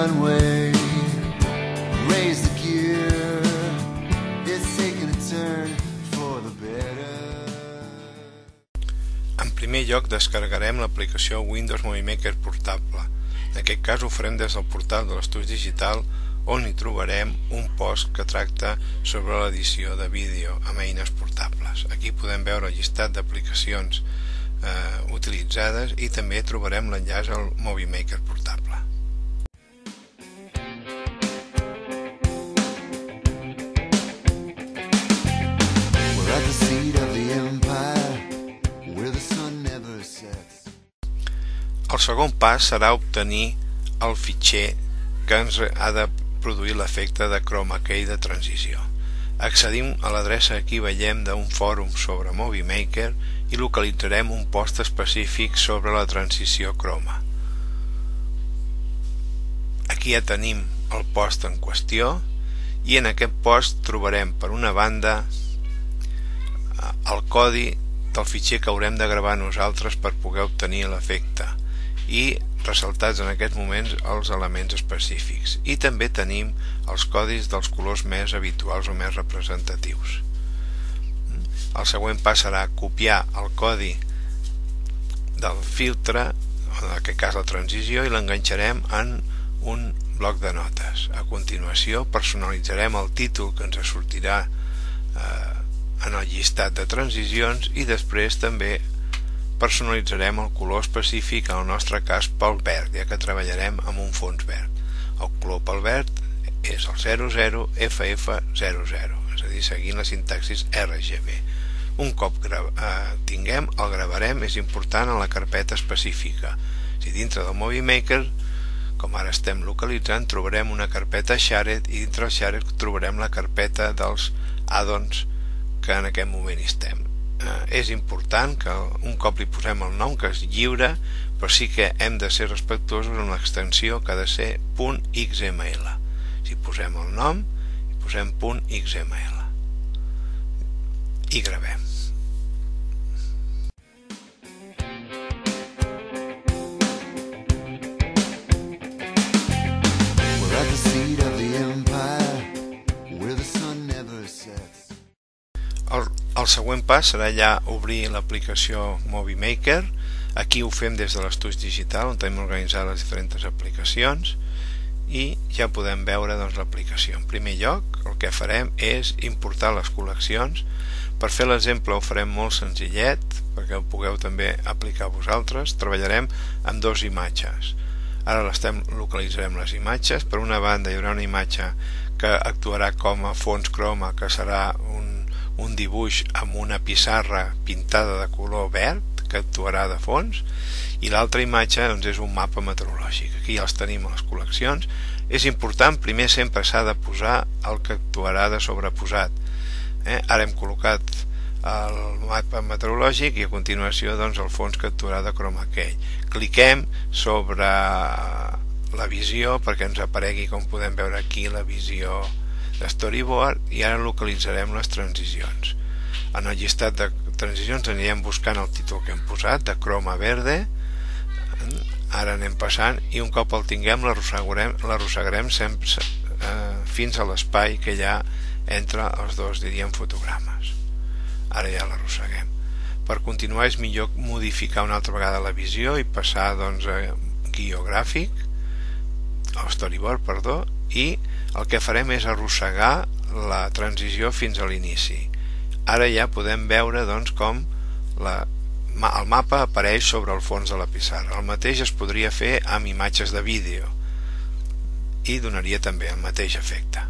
one way. Raise the gear, it's taking a turn for the better. En primer lloc descarregarem l'aplicació Windows Movie Maker portable. En aquest cas ho farem des del portal de l'Estudi Digital, on hi trobarem un post que tracta sobre l'edició de vídeo amb eines portables. Aquí podem veure el llistat d'aplicacions utilitzades i també trobarem l'enllaç al Movie Maker portable. We're at the seat of the empire, where the sun never sets. El segon pas serà obtenir el fitxer que ens ha de produir l'efecte de chroma key de transició. Accedim a l'adreça que aquí veiem d'un fòrum sobre Movie Maker i localitzarem un post específic sobre la transició croma. Aquí ja tenim el post en qüestió i en aquest post trobarem per una banda el codi del fitxer que haurem de gravar nosaltres per poder obtenir l'efecte i ressaltats en aquests moments els elements específics, i també tenim els codis dels colors més habituals o més representatius. El següent pas serà copiar el codi del filtre, en aquest cas la transició, i l'enganxarem en un bloc de notes. A continuació personalitzarem el títol que ens sortirà en el llistat de transicions i després també personalitzarem el color específic, en el nostre cas pel verd, ja que treballarem amb un fons verd. El color pel verd és el 00FF00, és a dir, seguint la sintaxis RGB. Un cop tinguem, el gravarem, és important, en la carpeta específica. Si dintre del Movie Maker, com ara estem localitzant, trobarem una carpeta Shared i dintre del Shared trobarem la carpeta dels add-ons que en aquest moment hi estem. És important que un cop li posem el nom, que és lliure, però sí que hem de ser respectuosos amb l'extensió que ha de ser .xml. Si posem el nom, posem .xml i gravem. We're at the seat of the empire, where the sun never sets. El següent pas serà ja obrir l'aplicació Movie Maker. Aquí ho fem des de l'Estudi Digital, on tenim organitzades les diferents aplicacions, i ja podem veure l'aplicació. En primer lloc, el que farem és importar les col·leccions. Per fer l'exemple ho farem molt senzillet, perquè ho pugueu també aplicar vosaltres. Treballarem amb dues imatges. Ara localitzarem les imatges. Per una banda hi haurà una imatge que actuarà com a fons croma, que serà un dibuix amb una pissarra pintada de color verd que actuarà de fons, i l'altra imatge és un mapa meteorològic. Aquí ja els tenim a les col·leccions. És important, primer sempre s'ha de posar el que actuarà de sobreposat. Ara hem col·locat el mapa meteorològic i a continuació el fons que actuarà de chroma key. Cliquem sobre la visió perquè ens aparegui, com podem veure aquí, la visió de storyboard, i ara localitzarem les transicions. En el llistat de transicions anirem buscant el títol que hem posat, de croma verde. Ara anem passant i un cop el tinguem l'arrossegarem fins a l'espai que hi ha entre els dos, diríem, fotogrames. Ara ja l'arrosseguem. Per continuar és millor modificar una altra vegada la visió i passar a guió gràfic, el storyboard, perdó, i el que farem és arrossegar la transició fins a l'inici. Ara ja podem veure com el mapa apareix sobre el fons de la pissarra. El mateix es podria fer amb imatges de vídeo i donaria també el mateix efecte.